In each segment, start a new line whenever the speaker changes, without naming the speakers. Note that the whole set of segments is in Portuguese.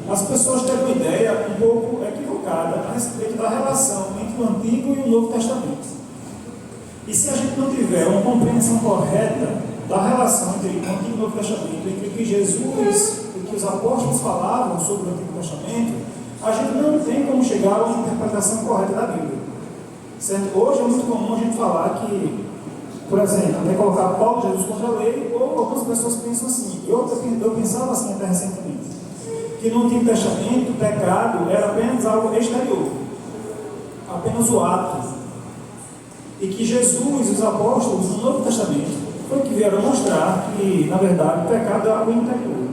as pessoas têm uma ideia um pouco equivocada a respeito da relação entre o Antigo e o Novo Testamento. E se a gente não tiver uma compreensão correta da relação entre o Antigo e o Novo Testamento, entre o que Jesus e o que os apóstolos falavam sobre o Antigo Testamento, a gente não tem como chegar a uma interpretação correta da Bíblia. Certo? Hoje é muito comum a gente falar que, por exemplo, colocar Paulo e Jesus contra a lei, ou algumas pessoas pensam assim. Eu pensava assim até recentemente, que no Antigo Testamento o pecado era apenas algo exterior, apenas o ato, e que Jesus e os apóstolos no Novo Testamento foi que vieram mostrar que, na verdade, o pecado é algo interior,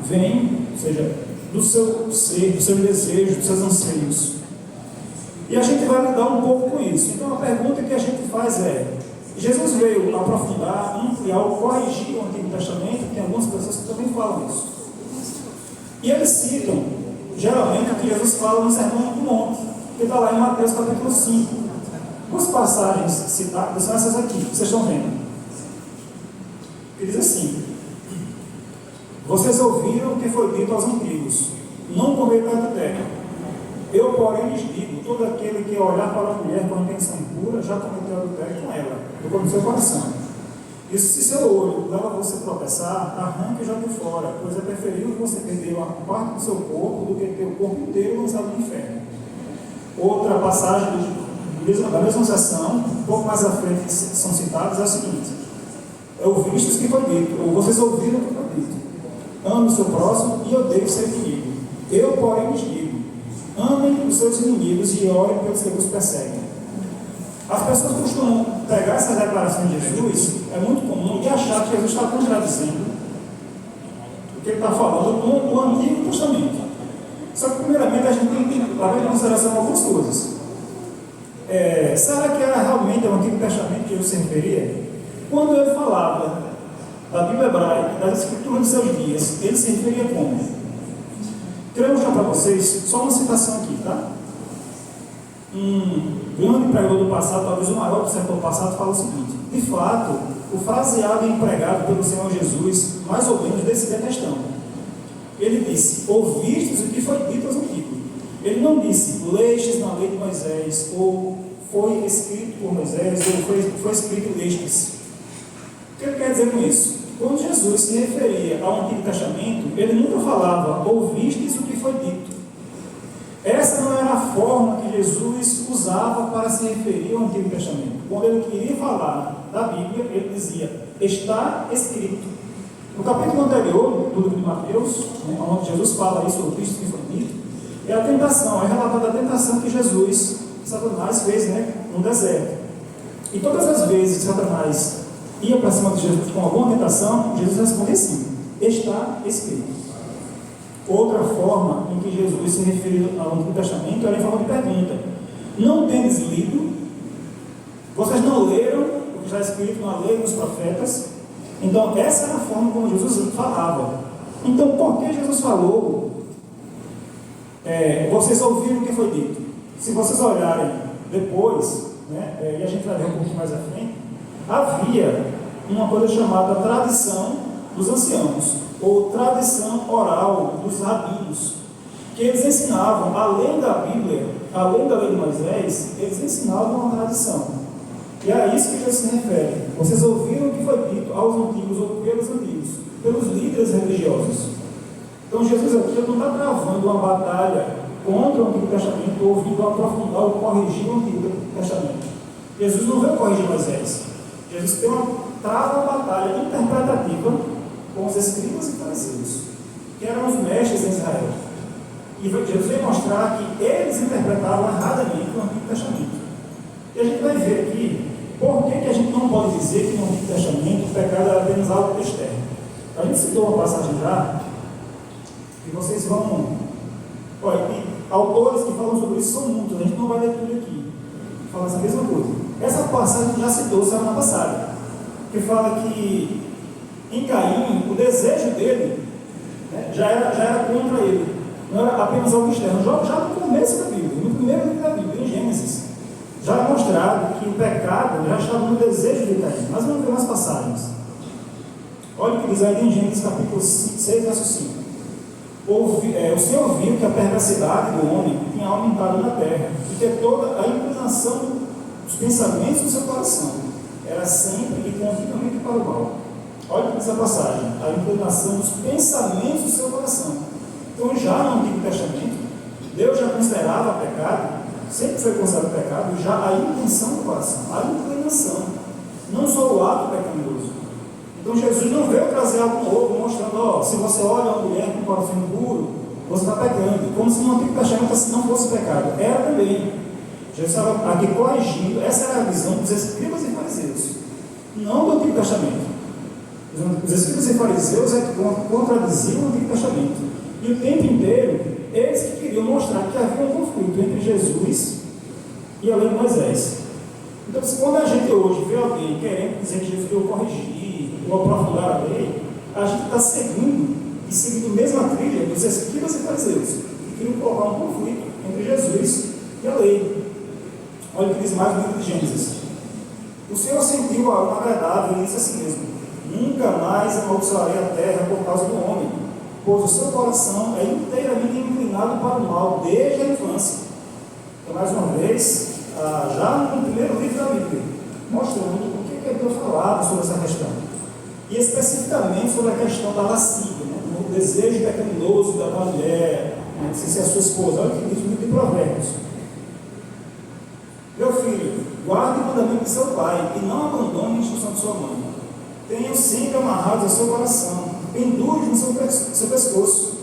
vem, ou seja, do seu ser, do seu desejo, dos seus anseios. E a gente vai lidar um pouco com isso. Então a pergunta que a gente faz é: Jesus veio aprofundar, ampliar ou corrigir o Antigo Testamento? Tem algumas pessoas que também falam isso. E eles citam, geralmente, o que Jesus fala no Sermão do Monte, que está lá em Mateus capítulo 5. As passagens citadas são essas aqui, que vocês estão vendo. Ele diz assim: vocês ouviram o que foi dito aos antigos: não cometa adultério. Eu, porém, lhes digo: todo aquele que olhar para a mulher com intenção impura já cometeu adultério com ela, do seu coração. E se seu olho leva você a tropeçar, arranque e jogue fora, pois é preferível você perder uma parte do seu corpo do que ter o corpo inteiro lançado no inferno. Outra passagem da mesma sessão, um pouco mais à frente, que são citadas, é o seguinte: ouvistes que foi dito, ou vocês ouviram o que foi dito: ame o seu próximo e odeie o seu inimigo. Eu, porém, lhes digo: amem os seus inimigos e orem pelos que os perseguem. As pessoas costumam pegar essas declarações de Jesus, é muito comum, e achar que Jesus está contradizendo o que ele está falando no Antigo Testamento. Só que, primeiramente, a gente tem que levar em consideração algumas coisas. Será que era realmente o Antigo Testamento que Jesus se referia? Quando ele falava da Bíblia hebraica, das Escrituras dos seus dias, ele se referia como? Quero mostrar para vocês só uma citação aqui, tá? Um grande pregador do passado, talvez o maior do século passado, fala o seguinte: de fato, o fraseado empregado pelo Senhor Jesus, mais ou menos, decidia a questão. Ele disse: ouvistes o que foi dito aos antigos. Ele não disse: lestes na lei de Moisés, ou foi escrito por Moisés, ou foi escrito lestes. O que ele quer dizer com isso? Quando Jesus se referia ao Antigo Testamento, ele nunca falava: ouvistes o que foi dito. Essa não era a forma que Jesus usava para se referir ao Antigo Testamento. Quando ele queria falar da Bíblia, ele dizia: está escrito. No capítulo anterior do livro de Mateus, onde Jesus fala isso, ouvistes o que foi dito, é a tentação, é relatada a tentação que Satanás fez, no deserto. E todas as vezes que Satanás ia para cima de Jesus com alguma tentação, Jesus respondia assim: está escrito. Outra forma em que Jesus se referiu ao Antigo Testamento era em forma de pergunta: não tendes lido? Vocês não leram o que está escrito na lei dos profetas? Então essa era a forma como Jesus falava. Então por que Jesus falou vocês ouviram o que foi dito? Se vocês olharem depois, e a gente vai ver um pouquinho mais à frente, havia uma coisa chamada tradição dos anciãos, ou tradição oral dos rabinos, que eles ensinavam, além da Bíblia, além da lei de Moisés, eles ensinavam uma tradição. E é isso que Jesus se refere: vocês ouviram o que foi dito aos antigos, ou pelos antigos, pelos líderes religiosos. Então Jesus aqui não está travando uma batalha contra o Antigo Testamento, ou vindo aprofundar ou corrigir o Antigo Testamento. Jesus não veio corrigir Moisés. Jesus trava uma batalha interpretativa com os escribas e fariseus, que eram os mestres em Israel. E Jesus veio mostrar que eles interpretavam erradamente o Antigo Testamento. E a gente vai ver aqui por que a gente não pode dizer que no Antigo Testamento o pecado era apenas algo externo. A gente citou uma passagem já, e vocês vão... Olha, e autores que falam sobre isso são muitos, a gente não vai ler tudo aqui. Fala essa mesma coisa. Essa passagem já citou semana passada, que fala que em Caim, o desejo dele já era contra ele, não era apenas algo externo. Já no começo da Bíblia, no primeiro livro da Bíblia, em Gênesis, já é mostrado que o pecado já estava no desejo de Caim. Mas vamos ver umas passagens. Olha o que diz aí em Gênesis capítulo 6, verso 5. O Senhor viu que a perversidade do homem tinha aumentado na terra, e que toda a inclinação dos pensamentos do seu coração era sempre e continuamente para o mal. Olha que diz a passagem: a inclinação dos pensamentos do seu coração. Então, já no Antigo Testamento, Deus já considerava pecado, sempre foi considerado pecado, já a intenção do coração, a inclinação, não só o ato pecaminoso. Então, Jesus não veio trazer algo novo, mostrando: se você olha uma mulher com o coração impuro, você está pecando, como se no Antigo Testamento não fosse pecado. Era também. Jesus estava aqui corrigindo. Essa era a visão dos escribas e fariseus, não do Antigo Testamento. Os escribas e fariseus é que contradiziam o Antigo Testamento. E o tempo inteiro, eles que queriam mostrar que havia um conflito entre Jesus e a lei de Moisés. Então, quando a gente hoje vê alguém querendo dizer que Jesus veio corrigir ou aprofundar a lei, a gente está seguindo a mesma trilha dos escribas e fariseus, que queriam colocar um conflito entre Jesus e a lei. Olha o que diz mais no livro de Gênesis. O Senhor sentiu algo agradável e disse a si mesmo: nunca mais amaldiçoarei a terra por causa do homem, pois o seu coração é inteiramente inclinado para o mal desde a infância. Então, mais uma vez, já no primeiro livro da Bíblia, mostrando o que Deus falava sobre essa questão. E especificamente sobre a questão da lascívia, o desejo pecaminoso da mulher, se é a sua esposa. Olha o que diz no livro de Provérbios: meu filho, guarde o mandamento de seu pai e não abandone a instrução de sua mãe. Tenha-os sempre amarrados ao seu coração, pendure no seu pescoço.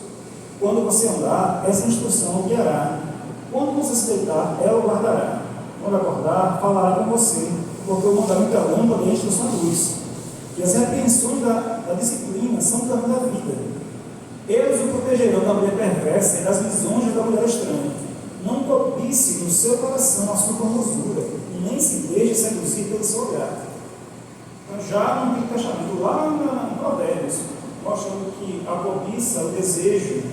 Quando você andar, essa instrução o guiará. Quando você se deitar, ela o guardará. Quando acordar, falará com você, porque o mandamento é a lâmpada e a instrução é a luz. E as repreensões da disciplina são o caminho da vida. Eles o protegerão da mulher perversa e das lisonjas da mulher estranha. Não cobice no seu coração a sua formosura, e nem se deixe seduzir pelo seu olhar. Então, já no Antigo Testamento, lá em Provérbios, mostrando que a cobiça, o desejo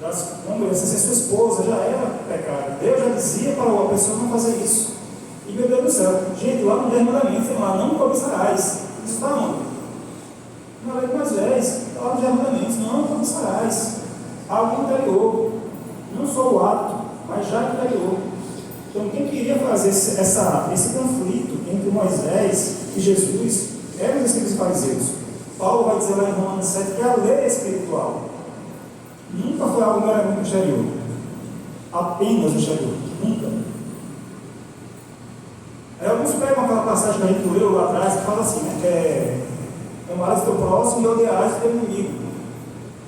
das mulheres, se sua esposa, já era pecado. Deus já dizia para a pessoa não fazer isso. E meu Deus do céu, gente, lá no 10 mandamentos tem lá: não cobiçarás. Isso está onde? Na lei de Moisés, está lá no 10 mandamentos: não cobiçarás. Algo interior, não só o ato, mas já interior. Então, quem queria fazer esse conflito entre Moisés e Jesus eram os escribas e fariseus. Paulo vai dizer lá em Romanos 7 que a lei é espiritual. Nunca foi algo meramente exterior, apenas exterior, nunca. Aí alguns pegam aquela passagem que a gente leu lá atrás, que fala assim, amarás o teu próximo e odiarás o teu inimigo.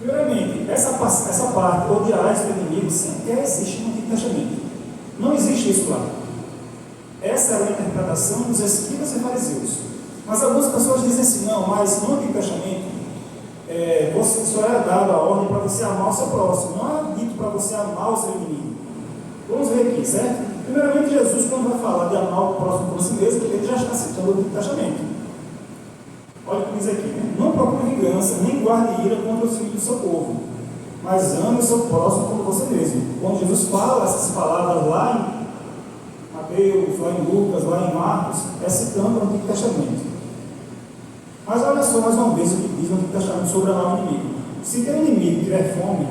Primeiramente, essa parte, odiarás o teu inimigo, sequer existe no Antigo Testamento. Não existe isso lá. Essa era a interpretação dos escribas e fariseus. Mas algumas pessoas dizem assim: não, mas no Antigo Testamento só era dado a ordem para você amar o seu próximo, não era dito para você amar o seu inimigo. Vamos ver aqui, certo? Primeiramente, Jesus, quando vai falar de amar o próximo por si mesmo, ele já está citando o Antigo Testamento. Olha o que diz aqui: não procure vingança, nem guarde ira contra os filhos do seu povo, mas ame o seu próximo como você mesmo. Quando Jesus fala essas palavras lá em Mateus, lá em Lucas, lá em Marcos, é citando o Antigo Testamento. Mas olha só mais uma vez o que diz no Antigo Testamento sobre amar o inimigo. Se teu inimigo tiver fome,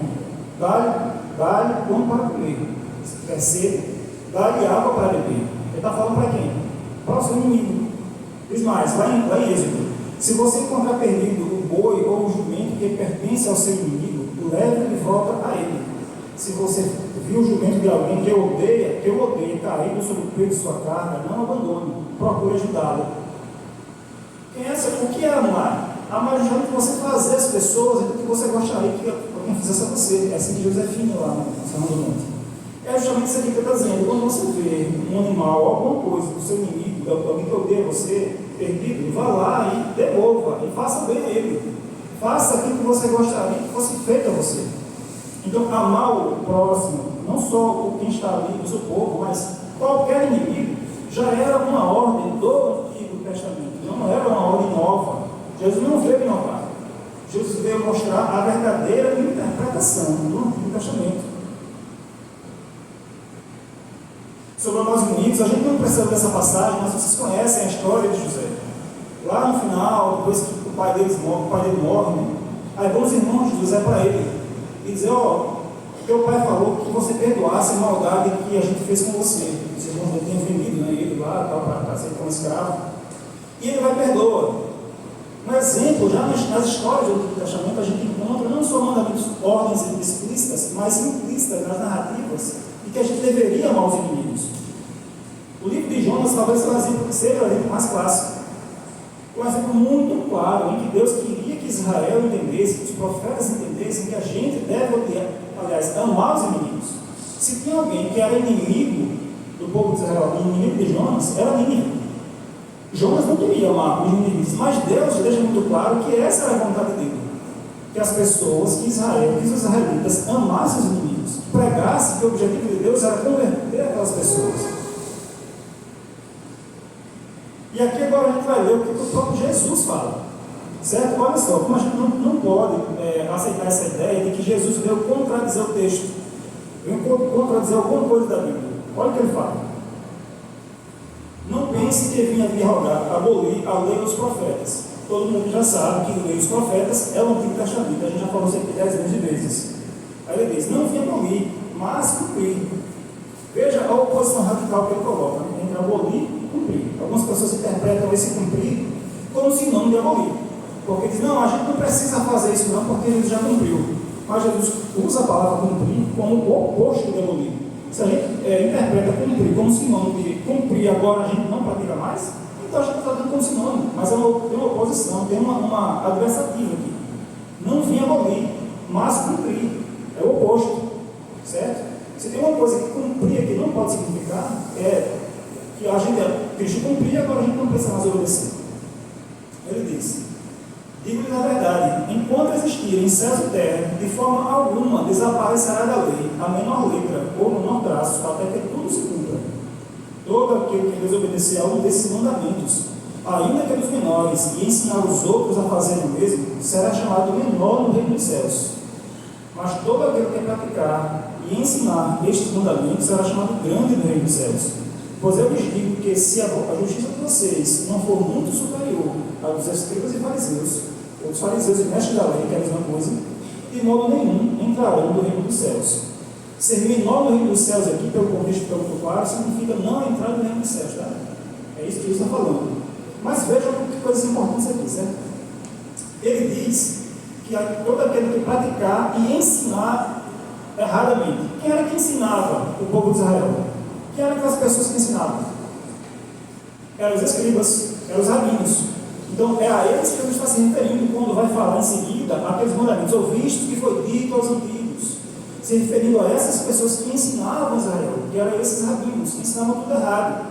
dá-lhe pão para comer. Se tiver sede, dá-lhe água para beber. Ele está falando para quem? Para o seu inimigo. Diz mais, lá em Êxodo: se você encontrar perdido o boi ou o jumento que pertence ao seu inimigo, leve de volta a ele. Se você viu o jumento de alguém que eu odeio, caído sobre o peso de sua carga, não abandone, procure ajudá-lo. O que é amar? Amar é justamente você fazer as pessoas aquilo que você gostaria que alguém fizesse a você. É assim que Jesus define lá no Sermão do Monte. É justamente isso aqui que ele está dizendo. Quando você vê um animal, alguma coisa do seu inimigo, alguém que odeia você, perdido, vá lá e devolva, e faça bem a ele. Faça aquilo que você gostaria que fosse feito a você. Então, amar o próximo, não só quem está ali do seu povo, mas qualquer inimigo, já era uma ordem do Antigo Testamento. Não era uma ordem nova. Jesus não veio inovar. Jesus veio mostrar a verdadeira interpretação do Antigo Testamento. Sobre amar os inimigos, a gente não precisa dessa passagem, mas vocês conhecem a história de José. Lá no final, depois que o pai dele morre, né? Aí vão os irmãos de José para ele. e dizer, teu pai falou que você perdoasse a maldade que a gente fez com você. Os irmãos não tinham vendido, né, ele lá, para ser como escravo. E ele vai perdoar. Um exemplo, já nas histórias do Antigo Testamento, a gente encontra não só mandamentos, ordens explícitas, mas implícitas nas narrativas, de que a gente deveria amar os inimigos. O livro de Jonas talvez seja o exemplo mais clássico. Um exemplo muito claro em que Deus queria que Israel entendesse, que os profetas entendessem que a gente deve odiar, aliás, amar os inimigos. Se tinha alguém que era inimigo do povo de Israel, inimigo de Jonas, era Nínive. Jonas não queria amar os inimigos, mas Deus deixa muito claro que essa era a vontade dele. Que as pessoas, que Israel, que os israelitas amassem os inimigos, pregassem que o objetivo de Deus era converter aquelas pessoas. E aqui agora a gente vai ler o que o próprio Jesus fala. Certo? Olha só, como a gente não pode aceitar essa ideia de que Jesus veio contradizer o texto, veio contradizer alguma coisa da Bíblia. Olha o que ele fala. Não pense que vinha abolir a lei dos profetas. Todo mundo já sabe que a lei dos profetas é o Antigo Testamento. A gente já falou isso aqui 10 milhões de vezes. Aí ele diz, não vinha abolir, mas cumprir. Veja a oposição radical que ele coloca entre abolir e cumprir. Algumas pessoas interpretam esse cumprir como sinônimo de abolir. Porque diz, não, a gente não precisa fazer isso não, porque ele já cumpriu. Mas Jesus usa a palavra cumprir como o oposto de abolir. Se a gente interpreta cumprir como sinônimo de cumprir, agora a gente não pratica mais, então a gente está dando como sinônimo, mas tem uma oposição, tem uma adversativa aqui. Não vinha abolir, mas cumprir. É o oposto, certo? Se tem uma coisa que cumprir aqui não pode significar, é que a gente Cristo cumprir, agora a gente não precisa mais obedecer. Ele diz, digo-lhe na verdade, enquanto existirem céus e terra, de forma alguma desaparecerá da lei a menor letra ou menor traço, até que tudo se cumpra. Todo aquele que desobedecer a um desses mandamentos, ainda que dos menores, e ensinar os outros a fazerem o mesmo, será chamado menor no reino dos céus. Mas todo aquele que praticar e ensinar estes mandamentos será chamado grande no reino dos céus. Pois eu lhes digo que se a justiça de vocês não for muito superior à dos escribas e fariseus, ou dos fariseus e mestres da lei, que é a mesma coisa, de modo nenhum entrarão no reino dos céus. Ser menor no reino dos céus aqui, pelo contexto que eu claro, significa não entrar no reino dos céus, tá? É isso que ele está falando. Mas vejam que coisas importantes aqui, certo? Ele diz que todo aquele que praticar e ensinar erradamente. Quem era que ensinava o povo de Israel? Quem eram aquelas pessoas que ensinavam? Eram os escribas, eram os rabinos. Então é a eles que ele está se referindo quando vai falar em seguida aqueles mandamentos, ou visto que foi dito aos antigos, se referindo a essas pessoas que ensinavam Israel, que eram esses rabinos, que ensinavam tudo errado.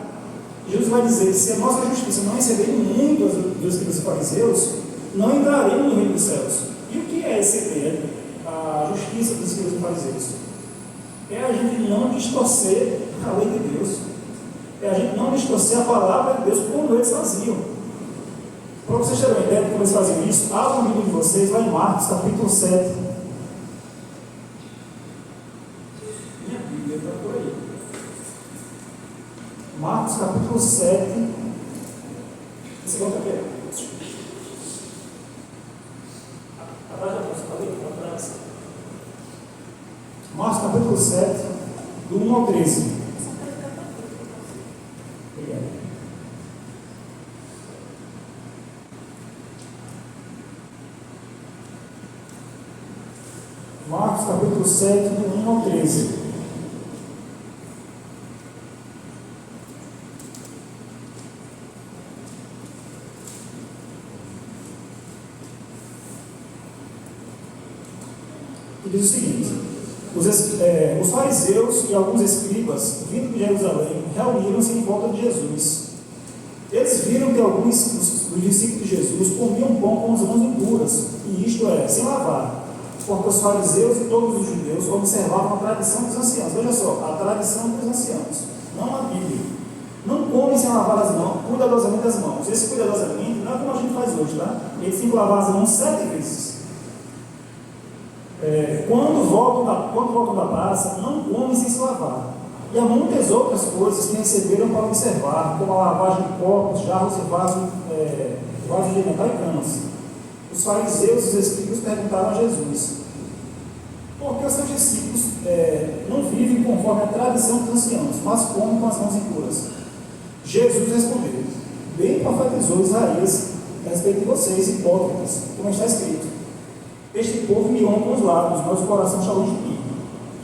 Jesus vai dizer que se a nossa justiça não exceder muito dos escribas e fariseus, não entraremos no reino dos céus. E o que é exceder a justiça dos escribas e fariseus? É a gente não distorcer a lei de Deus, é a gente não distorcer a palavra de Deus como eles faziam. Para vocês terem uma ideia de como eles faziam isso, abra o livro de vocês, lá em Marcos, capítulo 7. Minha Bíblia está por aí. Marcos, capítulo 7. Você volta aqui? Atrás da música, ali, atrás. Marcos, capítulo 7, do 1 ao 13. Obrigado. Marcos capítulo 7, do 1 ao 13. E diz o seguinte: os fariseus e alguns escribas, vindo de Jerusalém, reuniram-se em volta de Jesus. Eles viram que alguns dos discípulos de Jesus comiam pão com as mãos impuras, e isto é, sem lavar, porque os fariseus e todos os judeus observavam a tradição dos anciãos. Veja só, a tradição dos anciãos, não a Bíblia. Não comem sem lavar as mãos, cuidadosamente as mãos. Esse cuidadosamente não é como a gente faz hoje, tá? Eles têm que lavar as mãos 7 vezes. Quando voltam da praça, não comem sem se lavar. E há muitas outras coisas que receberam para observar, como a lavagem de copos, jarros e vasos de metal e canas. Os fariseus e os escribas perguntaram a Jesus: por discípulos não vivem conforme a tradição dos anciãos, mas comem com as mãos impuras. Jesus respondeu: bem profetizou Isaías a respeito de vocês, hipócritas, como está escrito: este povo me honra com os lábios, mas o coração está longe de mim.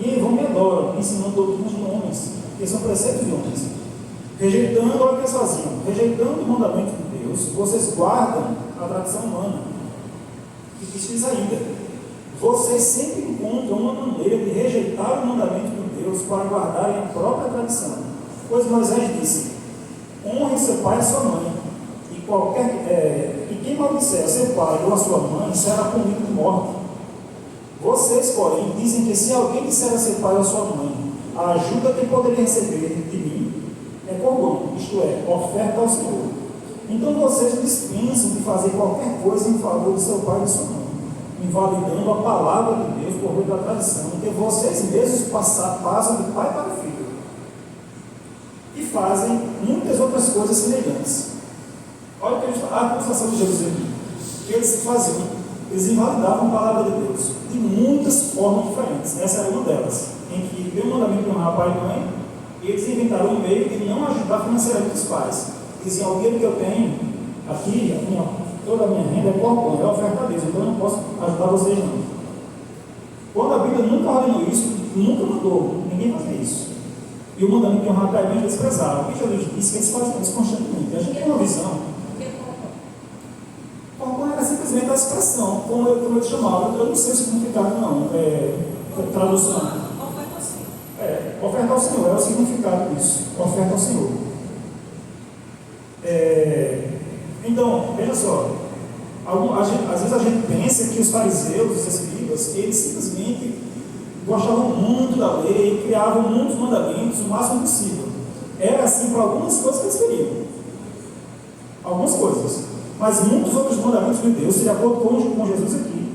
E em vão me adoram, ensinando doutrinas de homens, que são preceitos de homens. Rejeitando, olha o que eles faziam, rejeitando o mandamento de Deus, vocês guardam a tradição humana. E diz ainda: vocês sempre encontram uma maneira de rejeitar o mandamento de Deus para guardarem a própria tradição. Pois Moisés disse: honre seu pai e sua mãe, e quem maldisser a seu pai ou a sua mãe será punido de morte. Vocês, porém, dizem que se alguém disser a seu pai ou a sua mãe: a ajuda que poderia receber de mim é corbão, isto é, oferta ao Senhor. Então vocês dispensam de fazer qualquer coisa em favor de seu pai e de sua mãe, invalidando a palavra de Deus por meio da tradição, que vocês mesmos passam de pai para filho. E fazem muitas outras coisas semelhantes. Olha a acusação de Jesus aqui. Que eles faziam, eles invalidavam a palavra de Deus de muitas formas diferentes. Essa era uma delas, em que deu um mandamento de honrar pai e mãe, e eles inventaram um meio de não ajudar financeiramente os pais. Diziam: o dinheiro que eu tenho aqui, toda a minha renda é corbão, é oferta a Deus, então eu não posso ajudar vocês não. Quando a Bíblia nunca ordenou isso, nunca mandou ninguém fazer isso. E o mandamento de honrar pai e mãe eles desprezavam. E Jesus disse que eles faziam isso constantemente. A gente tem uma visão. Corbão era simplesmente a expressão, como eu chamava. Eu não sei o significado não, tradução. Oferta ao Senhor, é o significado disso, oferta ao Senhor. Então, veja só, às vezes a gente pensa que os fariseus, os escribas, eles simplesmente gostavam muito da lei e criavam muitos mandamentos o máximo possível. Era assim para algumas coisas que eles queriam, algumas coisas, mas muitos outros mandamentos de Deus, de acordo com Jesus aqui,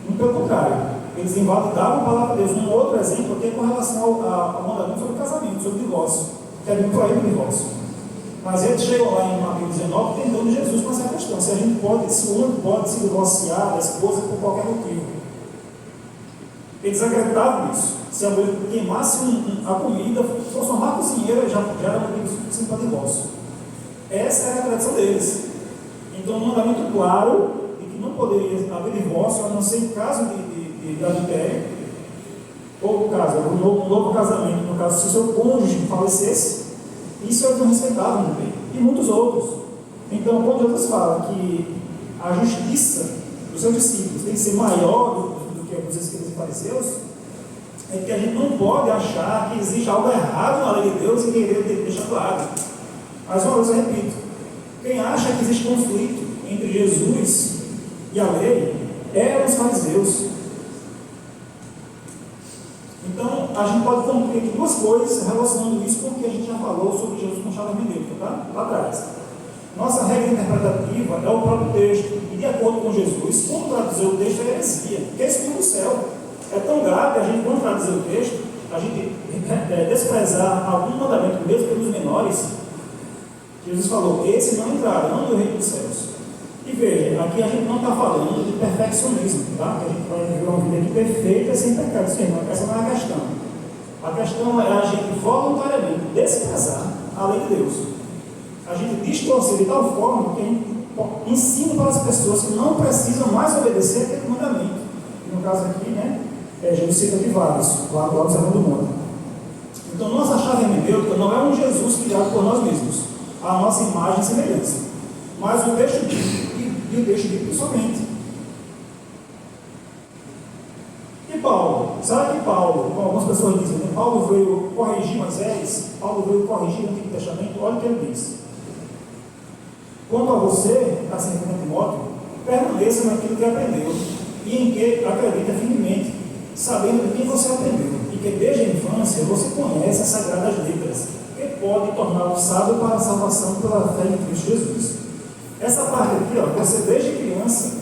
muito pelo contrário. Eles invalidavam a palavra de Deus. Um outro exemplo aqui é com relação ao mandamento sobre casamento, sobre divórcio, que é bem proíbe o divórcio. Mas eles chegam lá em Mateus 19 tentando Jesus com essa questão: se o homem pode se divorciar da esposa por qualquer motivo. Eles acreditavam nisso. Se a mulher queimasse a comida, fosse uma má cozinheira, já era motivo suficiente para divórcio. Essa era a tradição deles. Então, um mandamento claro de que não poderia haver divórcio, a não ser em caso de adultério, ou caso, um novo casamento, no caso, se o seu cônjuge falecesse, isso eles não respeitavam também, e muitos outros. Então, quando Jesus fala que a justiça dos seus discípulos tem que ser maior do que a dos escribas e fariseus, é que a gente não pode achar que existe algo errado na lei de Deus e querer deixar claro. Mais uma vez eu repito: quem acha que existe conflito entre Jesus e a lei eram os fariseus. Então, a gente pode concluir aqui duas coisas relacionando isso com o que a gente já falou sobre Jesus com chave hermenêutica, tá? Lá atrás. Nossa regra interpretativa é o próprio texto, e de acordo com Jesus, quando traduzir o texto é heresia, porque é espírito do céu. É tão grave a gente, quando traduzir o texto, a gente desprezar algum mandamento, mesmo pelos menores. Jesus falou: esses não entrarão no reino dos céus. E veja, aqui a gente não está falando de perfeccionismo, tá? Que a gente vai viver uma vida aqui perfeita sem pecado. Essa não é a questão. A questão é a gente voluntariamente desprezar a lei de Deus. A gente distorcer de tal forma que a gente ensina para as pessoas que não precisam mais obedecer aquele mandamento. E no caso aqui, né, Jesus cita de vários, lá no Sermão do Monte. Então, nossa chave hermenêutica não é um Jesus criado por nós mesmos, a nossa imagem e semelhança, mas o texto bíblico e o texto bíblico somente. E Paulo? Será que Paulo, como algumas pessoas dizem, né, Paulo veio corrigir Moisés? Paulo veio corrigir o Antigo Testamento? Olha o que ele diz: quanto a você, está sendo Timóteo, permaneça naquilo que aprendeu e em que acredita firmemente, sabendo de quem você aprendeu, e que desde a infância você conhece as sagradas letras, que pode torná-lo sábio para a salvação pela fé em Cristo Jesus. Essa parte aqui, ó, você desde criança,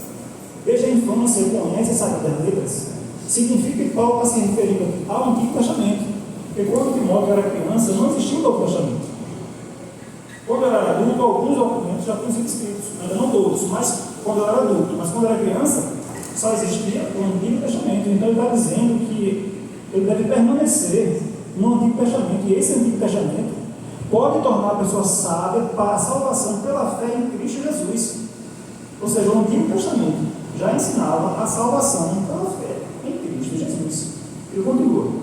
desde a infância, conhece as sagradas letras, significa que Paulo está se referindo aqui ao Antigo Testamento, porque quando Timóteo era criança, não existia o Novo Testamento. Quando ele era adulto, alguns documentos já tinham sido escritos, ainda não todos, mas quando ele era adulto. Mas quando ele era criança, Só existia o Antigo Testamento. Então ele está dizendo que ele deve permanecer no Antigo Testamento. E esse Antigo Testamento pode tornar a pessoa sábia para a salvação pela fé em Cristo Jesus. Ou seja, o Antigo Testamento já ensinava a salvação pela fé em Cristo Jesus. Ele continua.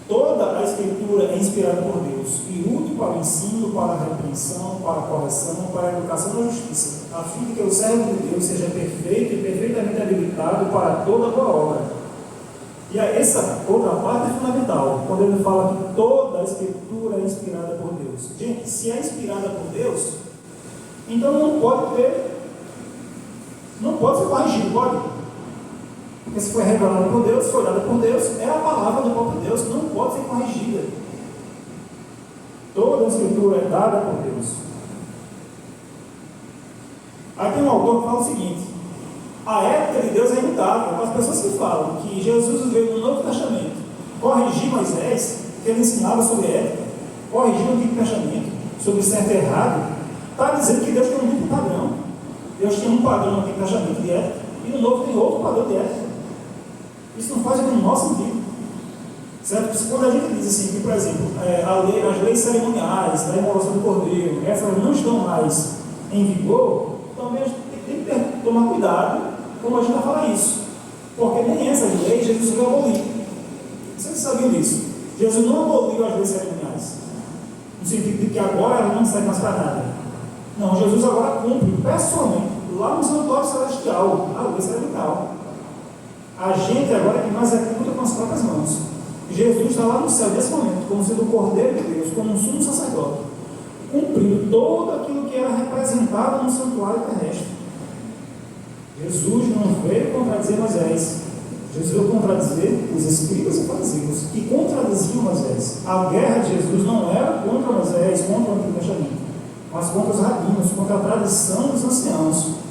Toda a Escritura é inspirada por Deus e útil para o ensino, para a repreensão, para a correção, para a educação na justiça, a fim de que o servo de Deus seja perfeito e perfeitamente habilitado para toda boa obra. E essa outra parte é fundamental, quando ele fala que toda a Escritura é inspirada por Deus. Gente, se é inspirada por Deus, então não pode ser corrigido, pode? Porque se foi revelado por Deus, foi dada por Deus, é a palavra do próprio Deus, não pode ser corrigida. Toda a Escritura é dada por Deus. Aí tem um autor que fala o seguinte: a ética de Deus é imutável. As pessoas que falam que Jesus veio no Novo Testamento corrigir Moisés, que ele ensinava sobre ética, corrigir o Antigo Testamento sobre certo e errado, está dizendo que Deus tem um duplo padrão. Deus tem um padrão no Antigo Testamento de ética e no Novo tem outro padrão de ética. Isso não faz o menor sentido. Certo? Porque quando a gente diz assim, que, por exemplo, as leis cerimoniais da imolação do cordeiro, essas não estão mais em vigor, também a gente tem que tomar cuidado como a gente vai falar isso. Porque nem essas leis Jesus veio abolir. Vocês sabiam disso? Jesus não aboliu as leis cerimoniais, no sentido de que agora elas não servem mais para nada. Não, Jesus agora cumpre pessoalmente, lá no santuário celestial, a lei cerimonial. A gente agora é que mais executa com as próprias mãos. Jesus está lá no céu nesse momento, como sendo o Cordeiro de Deus, como um sumo sacerdote, cumprindo tudo aquilo que era representado no santuário terrestre. Jesus não veio contradizer Moisés. Jesus veio contradizer os escribas e fariseus, que contradiziam Moisés. A guerra de Jesus não era contra Moisés, contra o Antigo Testamento, mas contra os rabinos, contra a tradição dos anciãos.